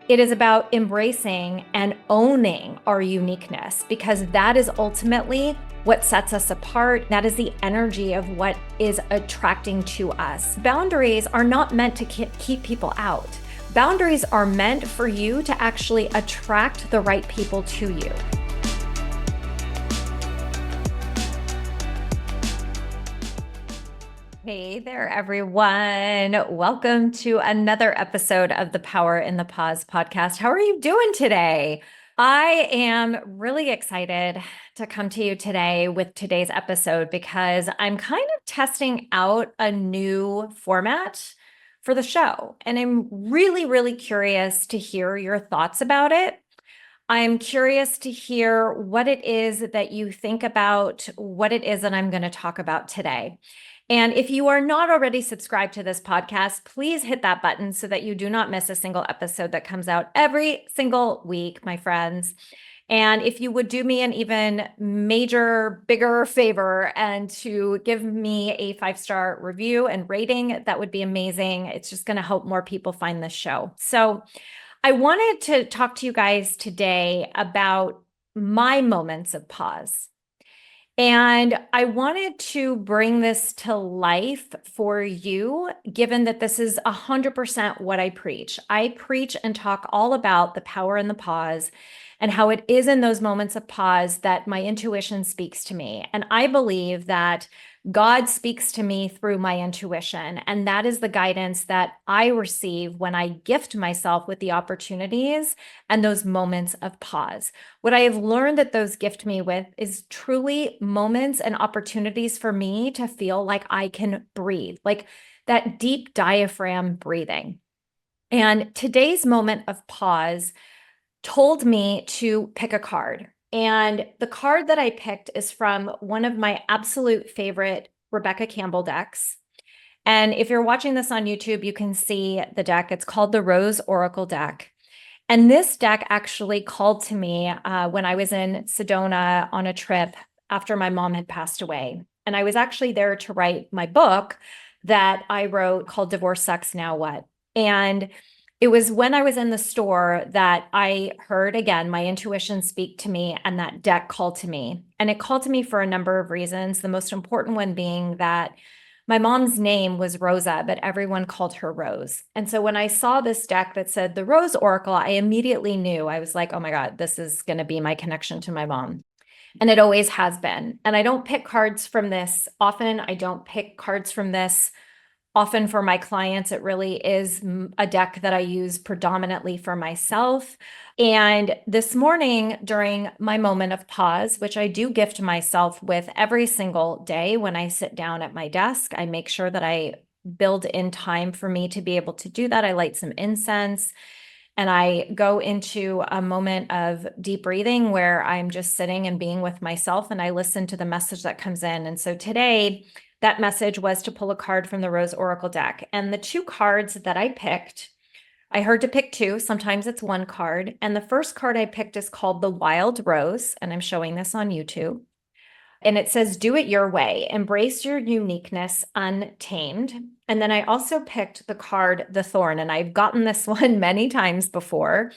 It is about embracing and owning our uniqueness because that is ultimately what sets us apart. That is the energy of what is attracting to us. Boundaries are not meant to keep people out. Boundaries are meant for you to actually attract the right people to you. Hey there, everyone. Welcome to another episode of the Power in the Pause podcast. How are you doing today? I am really excited to come to you today with today's episode because I'm kind of testing out a new format for the show. And I'm really, really curious to hear your thoughts about it. I'm curious to hear what it is that you think about what it is that I'm going to talk about today. And if you are not already subscribed to this podcast, please hit that button so that you do not miss a single episode that comes out every single week, my friends. And if you would do me an even bigger favor and to give me a 5-star review and rating, that would be amazing. It's just going to help more people find this show. So I wanted to talk to you guys today about my moments of pause. And I wanted to bring this to life for you, given that this is 100% what I preach. I preach and talk all about the power in the pause and how it is in those moments of pause that my intuition speaks to me. And I believe that God speaks to me through my intuition. And that is the guidance that I receive when I gift myself with the opportunities and those moments of pause. What I have learned that those gift me with is truly moments and opportunities for me to feel like I can breathe, like that deep diaphragm breathing. And today's moment of pause told me to pick a card. And the card that I picked is from one of my absolute favorite Rebecca Campbell decks. And if you're watching this on YouTube, you can see the deck. It's called the Rose Oracle deck. And this deck actually called to me when I was in Sedona on a trip after my mom had passed away. And I was actually there to write my book that I wrote called Divorce Sucks, Now What? And it was when I was in the store that I heard again my intuition speak to me, and that deck called to me. And it called to me for a number of reasons, the most important one being that my mom's name was Rosa, but everyone called her Rose. And so when I saw this deck that said the Rose Oracle, I immediately knew. I was like, oh my God, this is going to be my connection to my mom. And it always has been. And I don't pick cards from this often. I don't pick cards from this often for my clients. It really is a deck that I use predominantly for myself. And this morning, during my moment of pause, which I do gift myself with every single day when I sit down at my desk, I make sure that I build in time for me to be able to do that. I light some incense and I go into a moment of deep breathing where I'm just sitting and being with myself, and I listen to the message that comes in. And so today, that message was to pull a card from the Rose Oracle deck. And the two cards that I picked, I heard to pick two. Sometimes it's one card. And the first card I picked is called the Wild Rose. And I'm showing this on YouTube. And it says, do it your way. Embrace your uniqueness untamed. And then I also picked the card, the Thorn. And I've gotten this one many times before.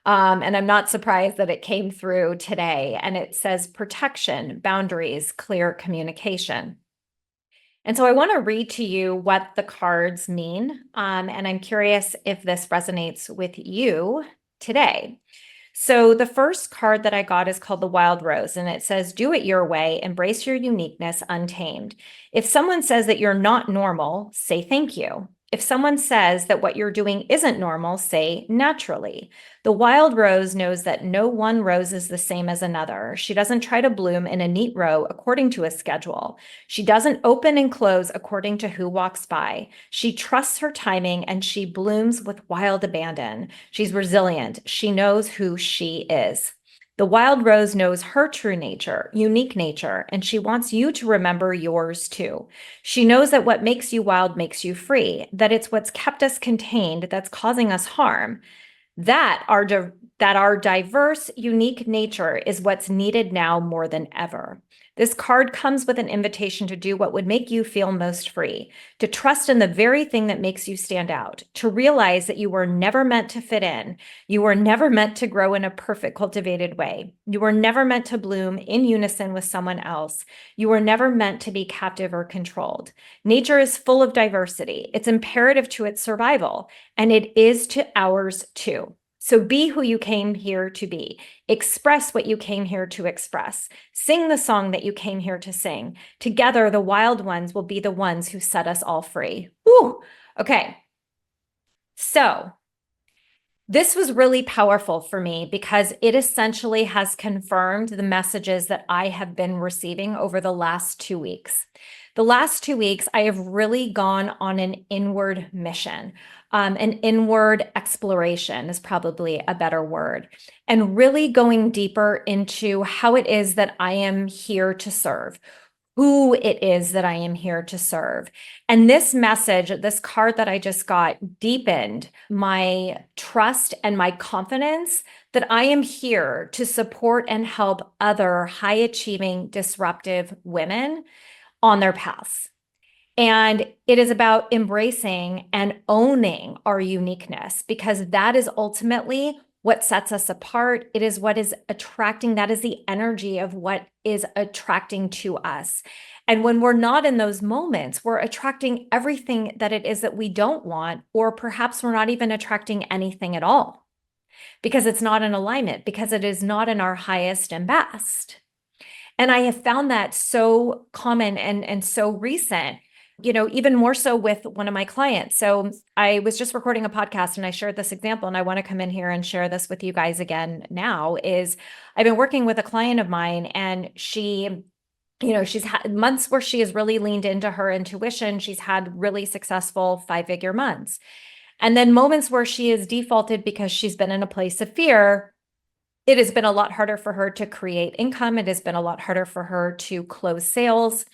And I'm not surprised that it came through today. And it says protection, boundaries, clear communication. And so I want to read to you what the cards mean. And I'm curious if this resonates with you today. So the first card that I got is called the Wild Rose, and it says, do it your way, embrace your uniqueness untamed. If someone says that you're not normal, say thank you. If someone says that what you're doing isn't normal, say naturally. The wild rose knows that no one rose is the same as another. She doesn't try to bloom in a neat row according to a schedule. She doesn't open and close according to who walks by. She trusts her timing and she blooms with wild abandon. She's resilient. She knows who she is. The wild rose knows her true nature, unique nature, and she wants you to remember yours too. She knows that what makes you wild makes you free, that it's what's kept us contained that's causing us harm. That our diverse, unique nature is what's needed now more than ever. This card comes with an invitation to do what would make you feel most free, to trust in the very thing that makes you stand out, to realize that you were never meant to fit in. You were never meant to grow in a perfect, cultivated way. You were never meant to bloom in unison with someone else. You were never meant to be captive or controlled. Nature is full of diversity. It's imperative to its survival, and it is to ours too. So be who you came here to be. Express what you came here to express. Sing the song that you came here to sing. Together, the wild ones will be the ones who set us all free. Woo! Okay. So this was really powerful for me because it essentially has confirmed the messages that I have been receiving over the last 2 weeks. The last 2 weeks, I have really gone on an inward mission. An inward exploration is probably a better word, and really going deeper into how it is that I am here to serve, who it is that I am here to serve. And this message, this card that I just got, deepened my trust and my confidence that I am here to support and help other high achieving, disruptive women on their paths. And it is about embracing and owning our uniqueness, because that is ultimately what sets us apart. It is what is attracting. That is the energy of what is attracting to us. And when we're not in those moments, we're attracting everything that it is that we don't want, or perhaps we're not even attracting anything at all because it's not in alignment, because it is not in our highest and best. And I have found that so common and so recent, even more so with one of my clients. So I was just recording a podcast and I shared this example, and I want to come in here and share this with you guys again now. Is I've been working with a client of mine, and she's had months where she has really leaned into her intuition. She's had really successful 5-figure months. And then moments where she has defaulted because she's been in a place of fear. It has been a lot harder for her to create income. It has been a lot harder for her to close sales.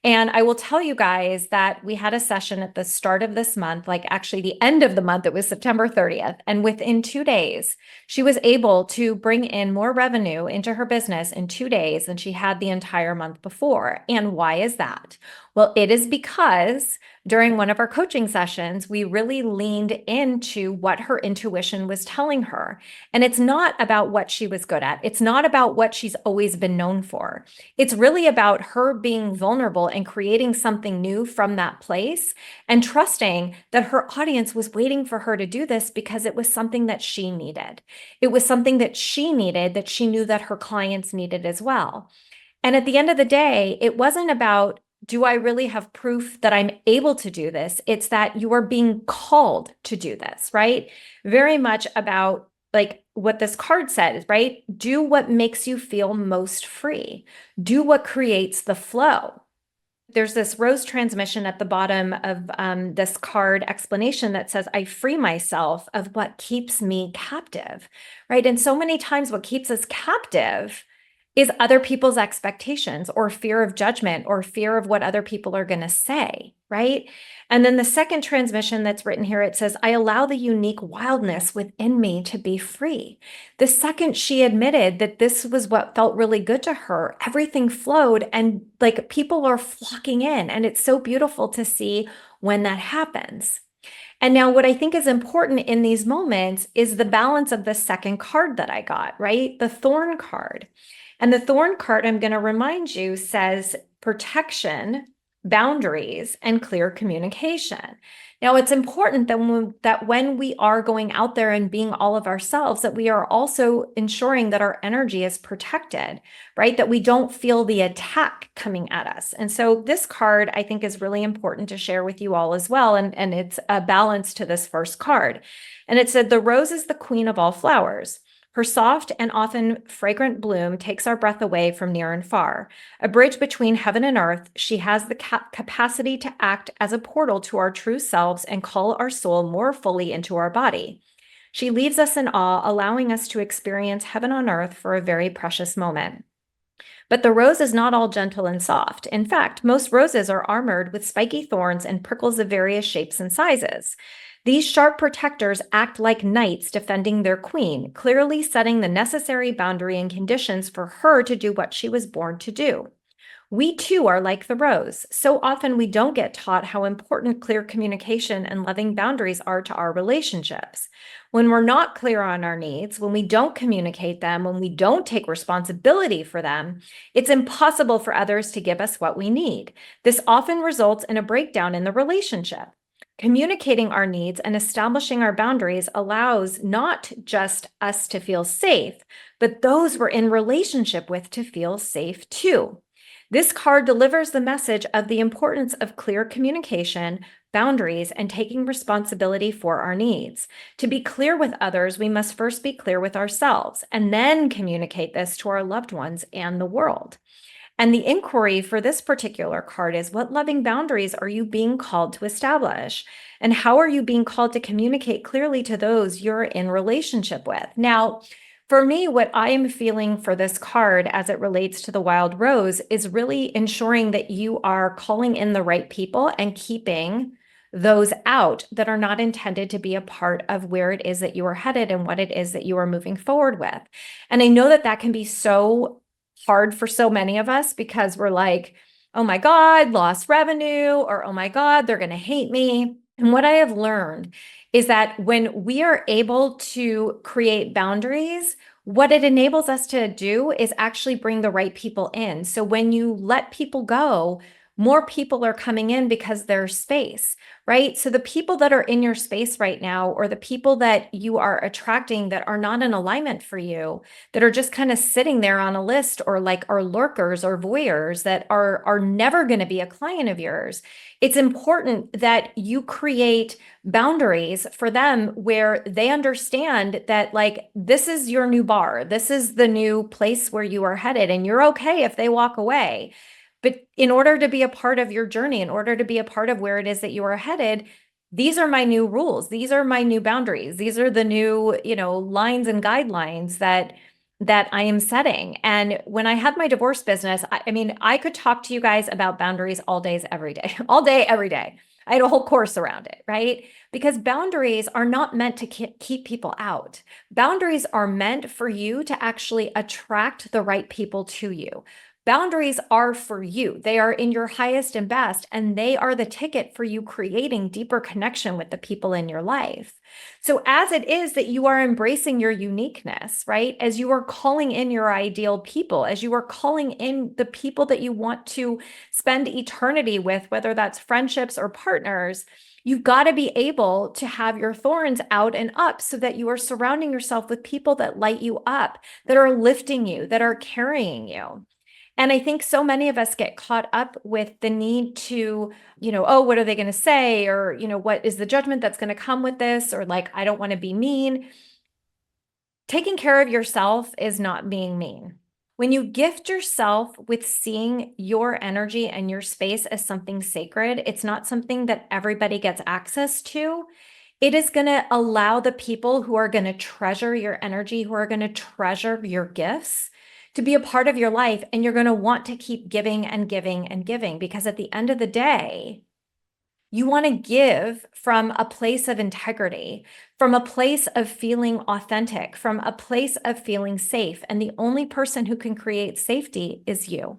And I will tell you guys that we had a session at the start of this month, like actually the end of the month, it was September 30th. And within 2 days, she was able to bring in more revenue into her business in 2 days than she had the entire month before. And why is that? Well, it is because during one of our coaching sessions, we really leaned into what her intuition was telling her. And it's not about what she was good at. It's not about what she's always been known for. It's really about her being vulnerable and creating something new from that place, and trusting that her audience was waiting for her to do this because it was something that she needed. It was something that she needed, that she knew that her clients needed as well. And at the end of the day, it wasn't about, do I really have proof that I'm able to do this? It's that you are being called to do this, right? Very much about like what this card says, right? Do what makes you feel most free. Do what creates the flow. There's this rose transmission at the bottom of this card explanation that says, I free myself of what keeps me captive, right? And so many times what keeps us captive is other people's expectations, or fear of judgment, or fear of what other people are going to say, right? And then the second transmission that's written here, it says, I allow the unique wildness within me to be free. The second she admitted that this was what felt really good to her, everything flowed, and like people are flocking in. And it's so beautiful to see when that happens. And now what I think is important in these moments is the balance of the second card that I got, right? The Thorn card. And the Thorn card, I'm going to remind you, says protection, boundaries, and clear communication. Now, it's important that when we are going out there and being all of ourselves, that we are also ensuring that our energy is protected, right? That we don't feel the attack coming at us. And so this card, I think, is really important to share with you all as well. And it's a balance to this first card. And it said, the rose is the queen of all flowers. Her soft and often fragrant bloom takes our breath away from near and far. A bridge between heaven and earth, she has the capacity to act as a portal to our true selves and call our soul more fully into our body. She leaves us in awe, allowing us to experience heaven on earth for a very precious moment. But the rose is not all gentle and soft. In fact, most roses are armored with spiky thorns and prickles of various shapes and sizes. These sharp protectors act like knights defending their queen, clearly setting the necessary boundary and conditions for her to do what she was born to do. We too are like the rose. So often we don't get taught how important clear communication and loving boundaries are to our relationships. When we're not clear on our needs, when we don't communicate them, when we don't take responsibility for them, it's impossible for others to give us what we need. This often results in a breakdown in the relationship. Communicating our needs and establishing our boundaries allows not just us to feel safe, but those we're in relationship with to feel safe too. This card delivers the message of the importance of clear communication, boundaries, and taking responsibility for our needs. To be clear with others, we must first be clear with ourselves and then communicate this to our loved ones and the world. And the inquiry for this particular card is, what loving boundaries are you being called to establish? And how are you being called to communicate clearly to those you're in relationship with? Now, for me, what I am feeling for this card as it relates to the wild rose is really ensuring that you are calling in the right people and keeping those out that are not intended to be a part of where it is that you are headed and what it is that you are moving forward with. And I know that that can be so hard for so many of us because we're like, oh my God, lost revenue, or oh my God, they're going to hate me. And what I have learned is that when we are able to create boundaries, what it enables us to do is actually bring the right people in. So when you let people go, more people are coming in because there's space, right? So the people that are in your space right now, or the people that you are attracting that are not in alignment for you, that are just kind of sitting there on a list, or like are lurkers or voyeurs that are never going to be a client of yours, it's important that you create boundaries for them where they understand that, like, this is your new bar, this is the new place where you are headed, and you're okay if they walk away. But in order to be a part of your journey, in order to be a part of where it is that you are headed, these are my new rules. These are my new boundaries. These are the new, lines and guidelines that I am setting. And when I had my divorce business, I mean, I could talk to you guys about boundaries all days, every day, all day, every day. I had a whole course around it, right? Because boundaries are not meant to keep people out. Boundaries are meant for you to actually attract the right people to you. Boundaries are for you. They are in your highest and best, and they are the ticket for you creating deeper connection with the people in your life. So as it is that you are embracing your uniqueness, right? As you are calling in your ideal people, as you are calling in the people that you want to spend eternity with, whether that's friendships or partners, you've got to be able to have your thorns out and up so that you are surrounding yourself with people that light you up, that are lifting you, that are carrying you. And I think so many of us get caught up with the need to, oh, what are they going to say? Or, what is the judgment that's going to come with this? Or like, I don't want to be mean. Taking care of yourself is not being mean. When you gift yourself with seeing your energy and your space as something sacred, it's not something that everybody gets access to. It is going to allow the people who are going to treasure your energy, who are going to treasure your gifts, to be a part of your life. And you're going to want to keep giving and giving and giving, because at the end of the day, you want to give from a place of integrity, from a place of feeling authentic, from a place of feeling safe. And the only person who can create safety is you.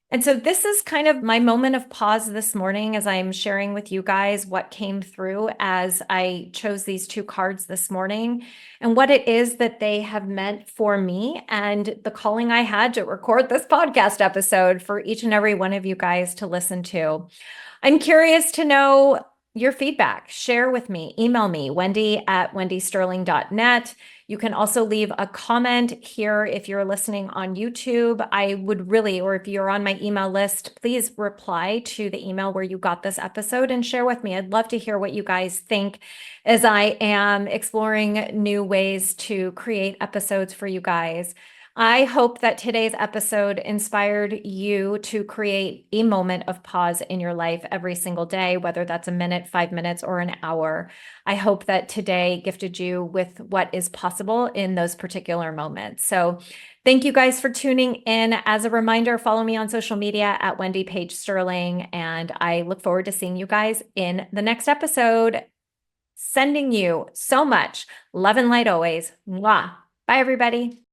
And so this is kind of my moment of pause this morning as I'm sharing with you guys what came through as I chose these two cards this morning and what it is that they have meant for me, and the calling I had to record this podcast episode for each and every one of you guys to listen to. I'm curious to know your feedback. Share with me. Email me, wendy@wendysterling.net. You can also leave a comment here if you're listening on YouTube. I would really, or if you're on my email list, please reply to the email where you got this episode and share with me. I'd love to hear what you guys think as I am exploring new ways to create episodes for you guys. I hope that today's episode inspired you to create a moment of pause in your life every single day, whether that's a minute, 5 minutes, or an hour. I hope that today gifted you with what is possible in those particular moments. So thank you guys for tuning in. As a reminder, follow me on social media at Wendy Page Sterling, and I look forward to seeing you guys in the next episode. Sending you so much love and light always. Mwah. Bye, everybody.